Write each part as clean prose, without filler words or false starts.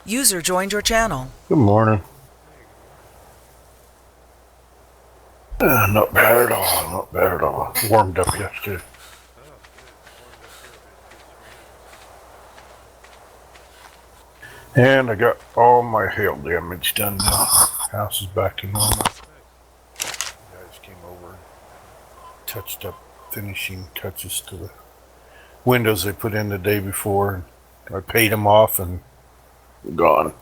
User joined your channel. Good morning. Not bad at all, not bad at all. Warmed up yesterday. And I got all my hail damage done now. House is back to normal. Guys came over and touched up finishing touches to the windows they put in the day before. And I paid them off and they're gone.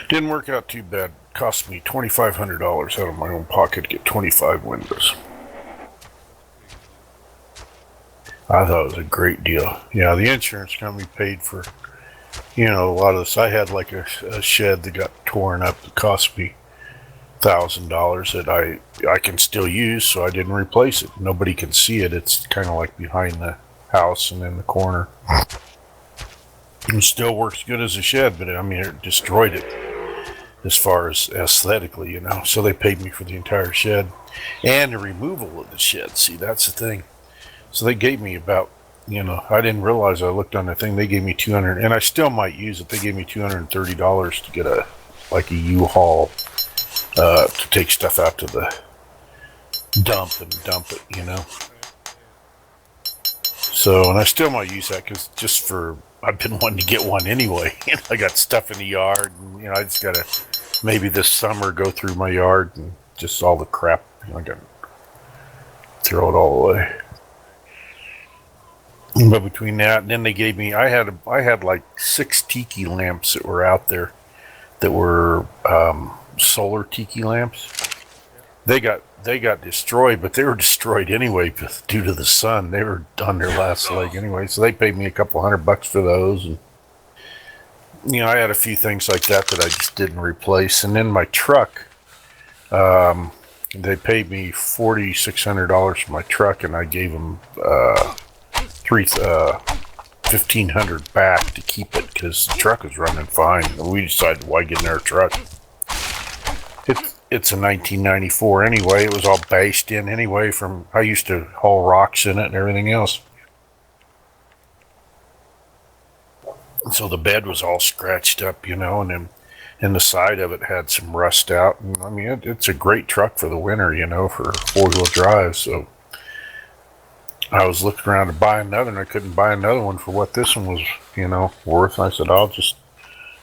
Didn't work out too bad. Cost me $2,500 out of my own pocket to get 25 windows. I thought it was a great deal. Yeah, the insurance company paid for, a lot of this. I had like a shed that got torn up that cost me $1,000 that I can still use, so I didn't replace it. Nobody can see it. It's kind of like behind the house and in the corner. It still works good as a shed, but it destroyed it as far as aesthetically, So they paid me for the entire shed and the removal of the shed. See, that's the thing. So they gave me about, I didn't realize. I looked on the thing. They gave me $200, and I still might use it. They gave me $230 to get a U-Haul to take stuff out to the dump and dump it, So, and I still might use that because I've been wanting to get one anyway. I got stuff in the yard, and I just gotta maybe this summer go through my yard and just all the crap. I gotta throw it all away. But between that and then they gave me, I had like 6 tiki lamps that were out there that were solar tiki lamps. They got destroyed, but they were destroyed anyway due to the sun. They were on their last leg anyway, so they paid me a couple $100 for those. And I had a few things like that I just didn't replace. And then my truck, they paid me $4,600 for my truck, and I gave them $1,500 back to keep it because the truck was running fine. We decided, why get in our truck? It's a 1994 anyway. It was all based in anyway I used to haul rocks in it and everything else. So the bed was all scratched up, and then the side of it had some rust out. And it's a great truck for the winter, for 4-wheel drive. So I was looking around to buy another, and I couldn't buy another one for what this one was, worth. And I said, I'll just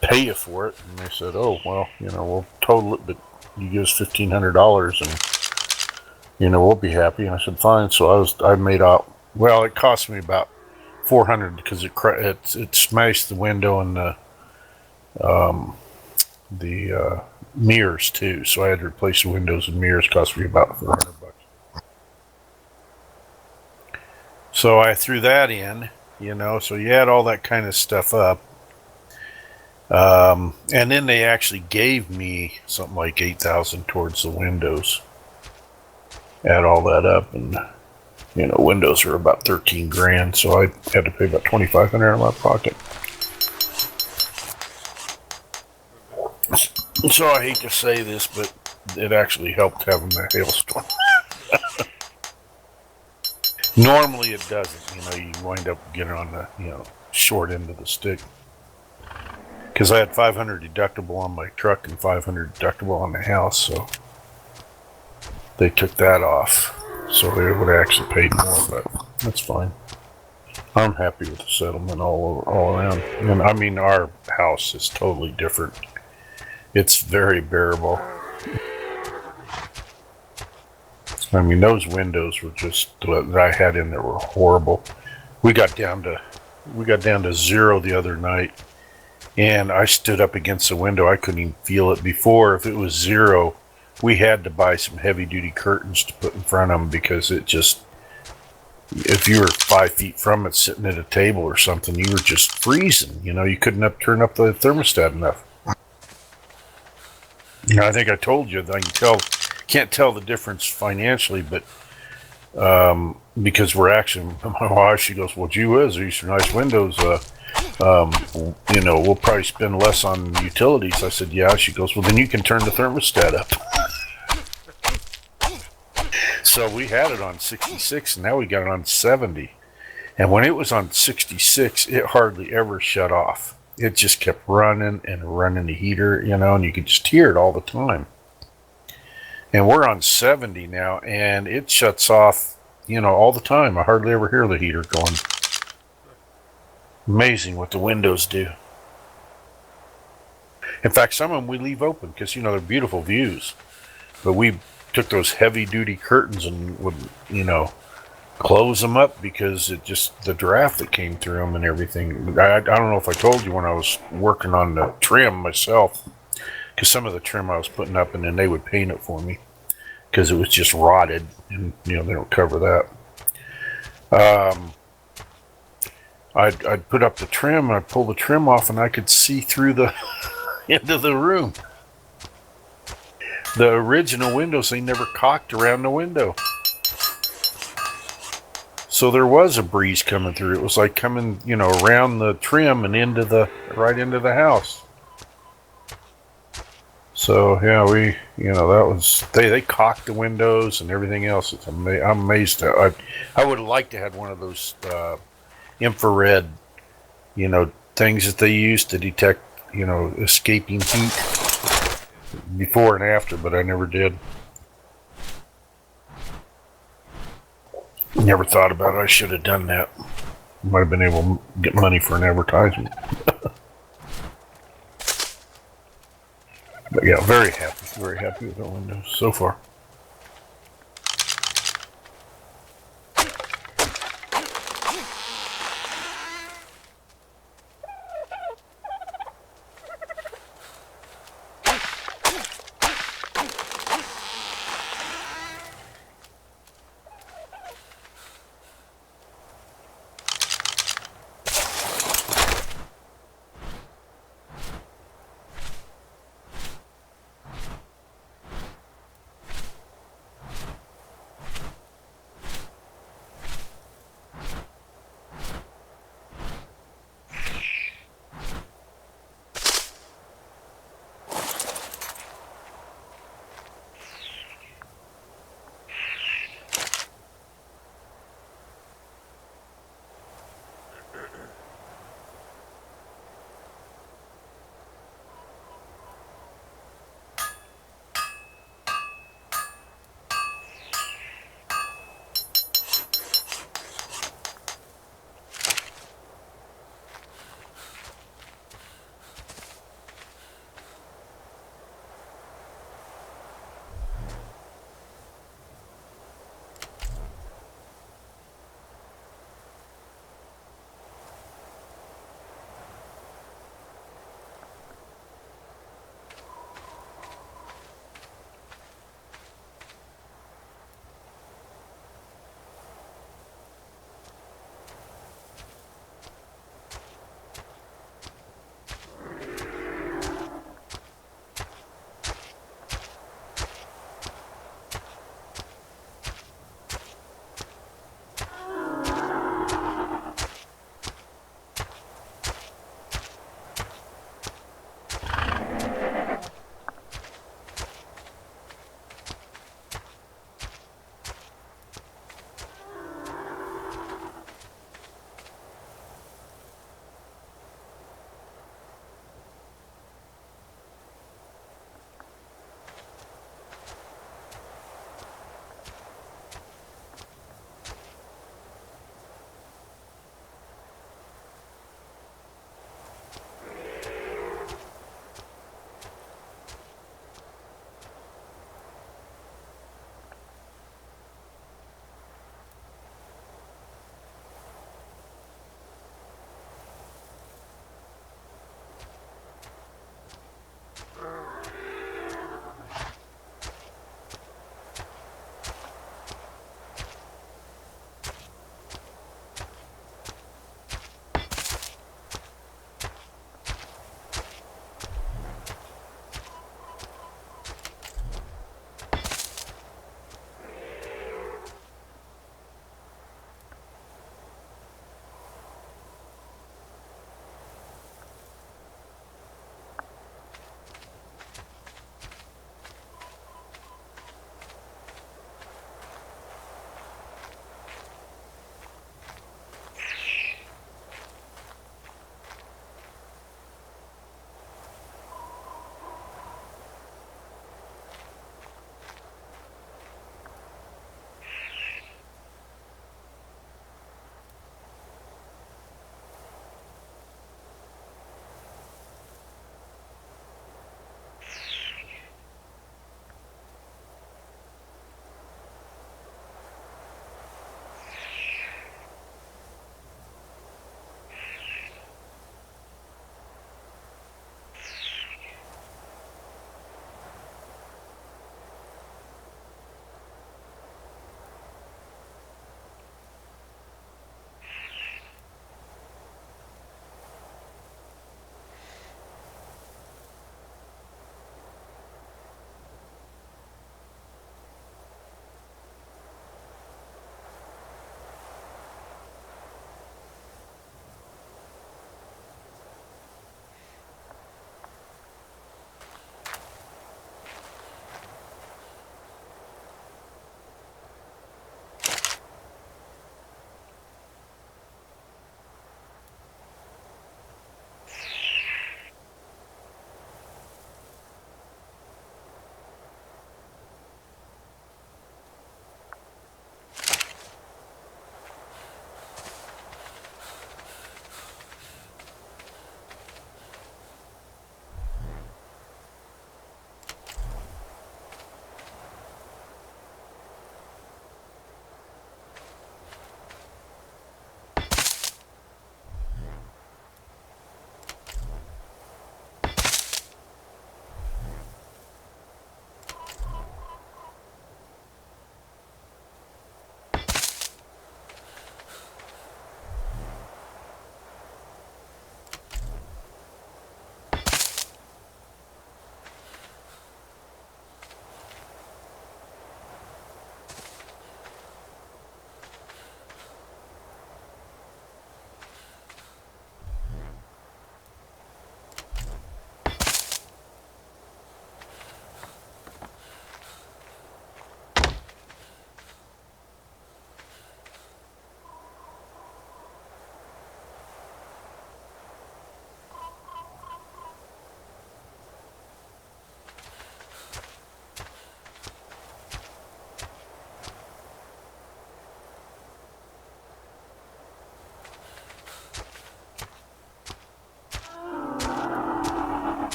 pay you for it. And they said, oh, well, we'll total it, but you give us $1,500 and, we'll be happy. And I said, fine. So I made out, well, it cost me about $400 because it smashed the window and the mirrors too. So I had to replace the windows and mirrors. Cost me about $400. So I threw that in, so you add all that kind of stuff up. And then they actually gave me something like $8,000 towards the windows. Add all that up, and windows are about $13,000, so I had to pay about $2,500 out of my pocket. So I hate to say this, but it actually helped having the hailstorm. Normally it doesn't, you wind up getting on the, short end of the stick. Because I had $500 deductible on my truck and $500 deductible on the house, so they took that off. So they would have actually paid more, but that's fine. I'm happy with the settlement all around. And our house is totally different. It's very bearable. Those windows were just that I had in there were horrible. We got down to 0 the other night, and I stood up against the window. I couldn't even feel it before. If it was 0, we had to buy some heavy-duty curtains to put in front of them because it just, if you were 5 feet from it sitting at a table or something, you were just freezing. You couldn't turn up the thermostat enough. I think I told you that can't tell the difference financially, but because we're actually, my wife, she goes, well, gee whiz, these are nice windows. We'll probably spend less on utilities. I said, yeah. She goes, well, then you can turn the thermostat up. So we had it on 66, and now we got it on 70. And when it was on 66, it hardly ever shut off. It just kept running and running the heater, you know, and you could just hear it all the time. And we're on 70 now, and it shuts off, you know, all the time. I hardly ever hear the heater going. Amazing what the windows do. In fact, some of them we leave open because, you know, they're beautiful views. But we took those heavy-duty curtains and would, you know, close them up because it just, the draft that came through them and everything. I don't know if I told you when I was working on the trim myself, because some of the trim I was putting up and then they would paint it for me because it was just rotted, and, you know, they don't cover that. I'd put up the trim and I'd pull the trim off and I could see through the into the room. The original windows, they never cocked around the window. So there was a breeze coming through. It was like coming, you know, around the trim and into the, right into the house. So yeah, we, you know, that was, they cocked the windows and everything else. It's I'm amazed. I would have liked to have one of those infrared, you know, things that they use to detect, you know, escaping heat before and after, but I never did. Never thought about it. I should have done that. Might have been able to get money for an advertisement. But yeah, very happy with the windows so far.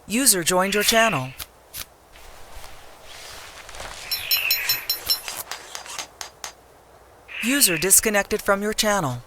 User joined your channel. User disconnected from your channel.